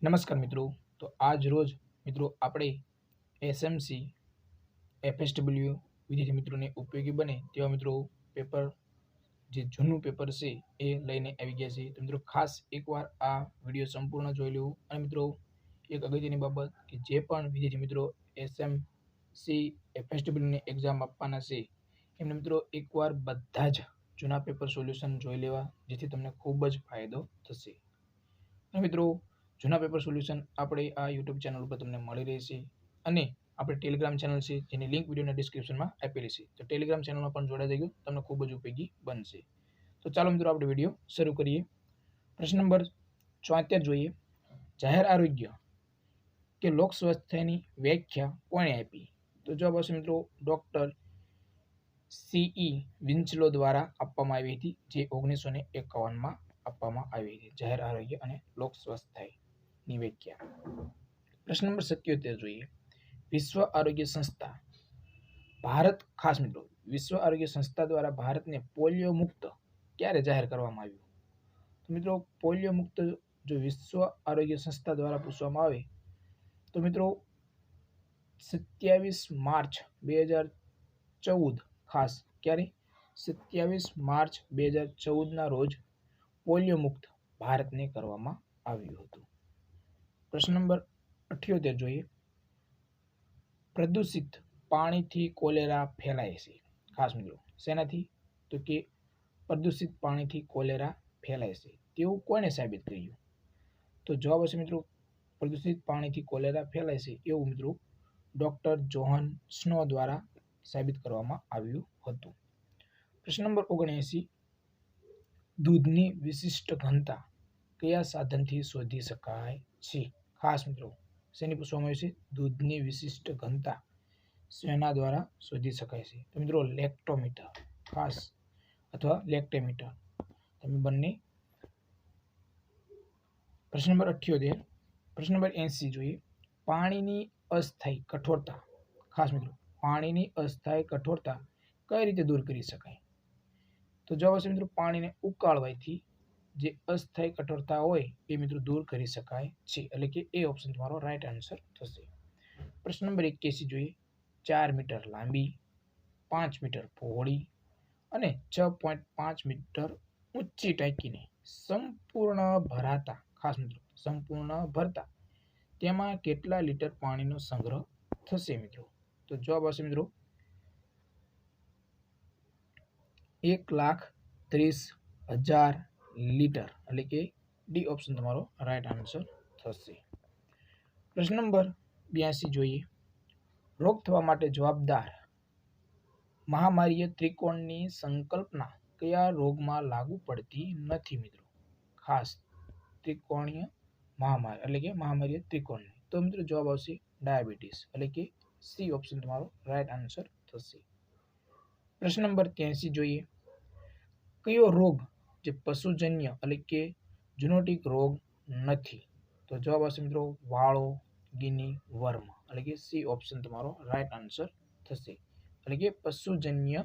નમસ્કાર મિત્રો. તો આજ રોજ મિત્રો આપણે એસએમસી એફએસડબલ્યુ વિદ્યાર્થી મિત્રોને ઉપયોગી બને તેવા મિત્રો પેપર જે જૂનું પેપર છે એ લઈને આવી ગયા છે. તો મિત્રો ખાસ એકવાર આ વિડીયો સંપૂર્ણ જોઈ લેવું. અને મિત્રો એક અગત્યની બાબત કે જે પણ વિદ્યાર્થી મિત્રો એસએમસી એફએસડબલ્યુની એક્ઝામ આપવાના છે એમને મિત્રો એકવાર બધા જ જૂના પેપર સોલ્યુશન જોઈ લેવા, જેથી તમને ખૂબ જ ફાયદો થશે. અને મિત્રો જૂના પેપર સોલ્યુશન આપણે આ યુટ્યુબ ચેનલ ઉપર તમને મળી રહેશે, અને આપણે ટેલિગ્રામ ચેનલ છે જેની લિંક વિડીયોના ડિસ્ક્રિપ્શનમાં આપેલી છે. તો ટેલિગ્રામ ચેનલમાં પણ જોડાઈ જજો, તમને ખૂબ જ ઉપયોગી બનશે. તો ચાલો મિત્રો આપણે વિડીયો શરૂ કરીએ. પ્રશ્ન નંબર 74 જોઈએ. જાહેર આરોગ્ય કે લોક સ્વાસ્થ્યની વ્યાખ્યા કોણે આપી? તો જવાબ આવશે મિત્રો ડોક્ટર સીઈ વિન્ચલો દ્વારા આપવામાં આવી હતી, જે 1951માં આપવામાં આવી હતી. જાહેર આરોગ્ય અને લોક સ્વાસ્થ્યની વ્યાખ્યા. પ્રશ્ન નંબર 77 જોઈએ. વિશ્વ આરોગ્ય સંસ્થા ભારત, ખાસ મિત્રો વિશ્વ આરોગ્ય સંસ્થા દ્વારા ભારતને પોલિયો મુક્ત ક્યારે જાહેર કરવામાં આવ્યું? તો મિત્રો પોલિયો મુક્ત જો વિશ્વ આરોગ્ય સંસ્થા દ્વારા પૂછવામાં આવે તો મિત્રો 27 માર્ચ 2014, ખાસ ક્યારે 27 માર્ચ 2014ના રોજ પોલિયો મુક્ત ભારતને કરવામાં આવ્યું હતું. પ્રશ્ન નંબર 78 જોઈએ. પ્રદૂષિત પાણીથી કોલેરા ફેલાય છે. ખાસ મિત્રો શેનાથી? તો કે પ્રદૂષિત પાણીથી કોલેરા ફેલાય છે તેવું કોણે સાબિત કર્યું? તો જવાબ હશે મિત્રો પ્રદૂષિત પાણીથી કોલેરા ફેલાય છે એવું મિત્રો ડોક્ટર જોહન સ્નો દ્વારા સાબિત કરવામાં આવ્યું હતું. પ્રશ્ન નંબર 79. દૂધની વિશિષ્ટ ઘનતા કયા સાધનથી શોધી શકાય છે? ખાસ મિત્રો શેની પૂછવામાં આવ્યું છે? દૂધની વિશિષ્ટ ઘનતા શેના દ્વારા શોધી શકાય છે? તો મિત્રો લેક્ટોમીટર, ખાસ, અથવા લેક્ટેમીટર, તમે બંને. પ્રશ્ન નંબર 78. પ્રશ્ન નંબર 80 જોઈએ. પાણીની અસ્થાયી કઠોરતા, ખાસ મિત્રો પાણીની અસ્થાયી કઠોરતા કઈ રીતે દૂર કરી શકાય? તો જવાબ હશે મિત્રો પાણીને ઉકાળવાથી જે અસ્થાયી કઠોરતા હોય એ મિત્રો દૂર કરી શકાય છે, એટલે કે એ ઓપ્શન તમારો રાઈટ આન્સર થશે. પ્રશ્ન નંબર 81 જોઈએ. 4 મીટર લાંબી, 5 મીટર પહોળી અને 6.5 મીટર ઊંચી ટાંકીને સંપૂર્ણ ભરાતા, ખાસ મિત્રો સંપૂર્ણ ભરતા તેમાં કેટલા લીટર પાણીનો સંગ્રહ થશે મિત્રો? તો જવાબ આવશે મિત્રો 1,30,000 લીટર, એટલે કે ડી ઓપ્શન તમારો રાઈટ આન્સર થશે. પ્રશ્ન નંબર 82 જોઈએ. રોગ થવા માટે જવાબદાર મહામારીય ત્રિકોણની સંકલ્પના કયા રોગમાં લાગુ પડતી નથી મિત્રો? ખાસ ત્રિકોણીય મહામારી, એટલે કે મહામારીય ત્રિકોણની. તો મિત્રો જવાબ આવશે ડાયાબિટીસ, એટલે કે સી ઓપ્શન તમારો રાઈટ આન્સર થશે. પ્રશ્ન નંબર 83 જોઈએ. કયો રોગ જે પશુજન્ય, એટલે કે ઝૂનોટિક રોગ નથી? તો જવાબ આવશે મિત્રો વાળો ગિની વર્મ, એટલે કે સી ઓપ્શન તમારો રાઈટ આન્સર થશે, એટલે કે પશુજન્ય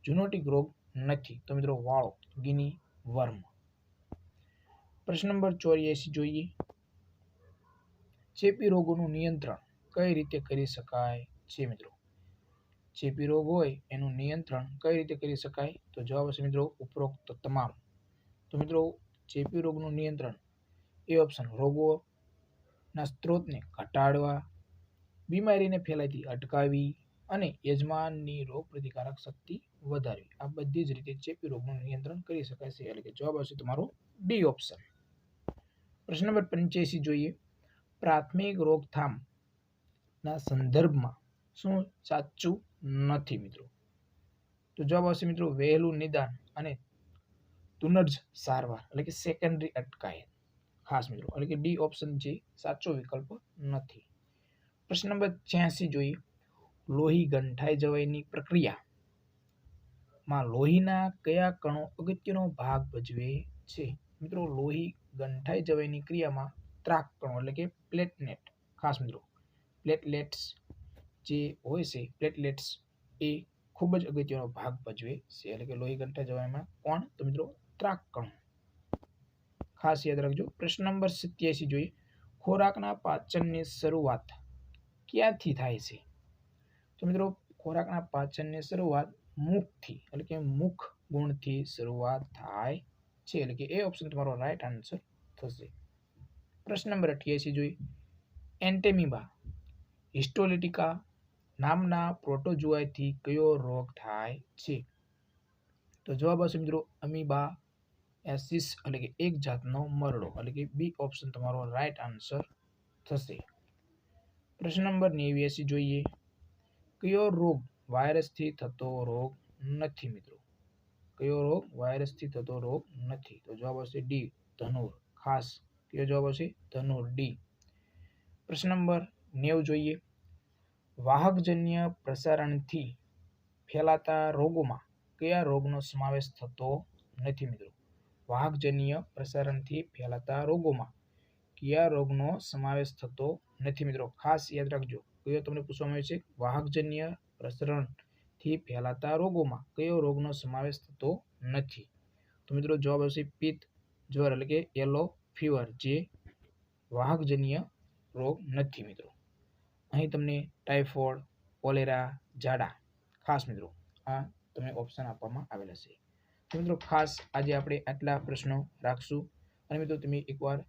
ઝૂનોટિક રોગ નથી તો મિત્રો વાળો ગિની વર્મ. પ્રશ્ન નંબર 84 જોઈએ. ચેપી રોગોનું નિયંત્રણ કઈ રીતે કરી શકાય છે મિત્રો? ચેપી રોગ હોય એનું નિયંત્રણ કઈ રીતે કરી શકાય? તો જવાબ હશે મિત્રો ઉપરોક્ત તમામ. તો મિત્રો ચેપી રોગનું નિયંત્રણ એ ઓપ્શન રોગોના સ્ત્રોતને ઘટાડવા, બીમારીને ફેલાતી અટકાવી અને યજમાનની રોગ પ્રતિકારક શક્તિ વધારવી, આ બધી જ રીતે ચેપી રોગનું નિયંત્રણ કરી શકાય છે, એટલે કે જવાબ આવશે તમારો ડી ઓપ્શન. પ્રશ્ન નંબર 85 જોઈએ. પ્રાથમિક રોકથામના સંદર્ભમાં શું સાચું નથી મિત્રો? તો જવાબ આવશે મિત્રો વહેલું નિદાન અને તુનર્જ સારવાર, એટલે કે સેકન્ડરી અટકાયત, ખાસ મિત્રો, એટલે કે ડી ઓપ્શન જે સાચો વિકલ્પ નથી. પ્રશ્ન નંબર 86 જોઈએ. લોહી ગંઠાઈ જવાની પ્રક્રિયામાં લોહીના કયા કણો અગત્યનો ભાગ ભજવે છે? મિત્રો લોહી ગંઠાઈ જવાની ક્રિયામાં ત્રાક કણો, એટલે કે પ્લેટલેટ, ખાસ મિત્રો પ્લેટલેટ્સ જે હોય છે, પ્લેટલેટ્સ એ ખૂબ જ અગત્યનો ભાગ ભજવે છે, એટલે કે લોહી ગંઠાઈ જવામાં કોણ? તો મિત્રો ત્રાક કણો, ખાસ યાદ રાખજો. પ્રશ્ન નંબર 87 જોઈએ. ખોરાકના પાચનની શરૂઆત ક્યાંથી થાય છે? તો મિત્રો ખોરાકના પાચનની શરૂઆત મુખથી એટલે કે મુખ ગુણથી શરૂઆત થાય છે, એટલે કે એ ઓપ્શન તમારો રાઈટ આન્સર થશે. પ્રશ્ન નંબર 88 જોઈએ. એન્ટેમીબા હિસ્ટોલિટિકા નામના પ્રોટોઝોઆથી કયો રોગ થાય છે? તો જવાબ આવશે મિત્રો અમીબા એસિસ એટલે કે એક જાતનો મરડો, એટલે કે બી ઓપ્શન તમારો રાઈટ આન્સર થશે. પ્રશ્ન નંબર 89 જોઈએ. કયો રોગ વાયરસથી થતો રોગ નથી મિત્રો? કયો રોગ વાયરસથી થતો રોગ નથી? તો જવાબ આવશે ડી ધનુર. ખાસ કયો જવાબ આવશે? ધનુર, ડી. પ્રશ્ન નંબર 90 જોઈએ. વાહકજન્ય પ્રસારણથી ફેલાતા રોગોમાં કયા રોગનો સમાવેશ થતો નથી મિત્રો? વાહકજન્ય પ્રસારણથી ફેલાતા રોગોમાં કયા રોગનો સમાવેશ થતો નથી મિત્રો? ખાસ યાદ રાખજો, કયો તમને પૂછવામાં આવે છે? વાહકજન્ય પ્રસારણથી ફેલાતા રોગોમાં કયો રોગનો સમાવેશ થતો નથી? તો મિત્રો જવાબ આવશે પિત્ત જ્વર એટલે કે યલો ફીવર, જે વાહકજન્ય રોગ નથી મિત્રો. અહીં તમને ટાઇફોઇડ, કોલેરા, ઝાડા ખાસ મિત્રો આ તમને ઓપ્શન આપવામાં આવેલા છે. તો મિત્રો ખાસ આજે આપણે આટલા પ્રશ્નો રાખશું. અને મિત્રો તમે એકવાર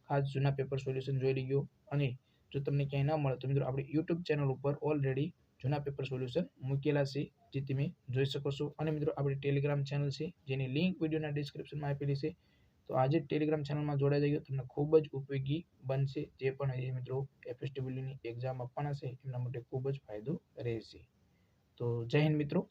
ખાસ જૂના પેપર સોલ્યુશન જોઈ લીધો, અને જો તમને ક્યાંય ન મળે તો મિત્રો આપણે યુટ્યુબ ચેનલ ઉપર ઓલરેડી જૂના પેપર સોલ્યુશન મૂકેલા છે, જે તમે જોઈ શકો છો. અને મિત્રો આપણી ટેલિગ્રામ ચેનલ છે, જેની લિંક વિડીયોના ડિસ્ક્રિપ્શનમાં આપેલી છે. તો આજે ટેલિગ્રામ ચેનલમાં જોડાઈ જજો, તમને ખૂબ જ ઉપયોગી બનશે. જે પણ મિત્રો FSWની એક્ઝામ આપવાના છે એમના માટે ખૂબ જ ફાયદો રહેશે. તો જય હિન્દ મિત્રો.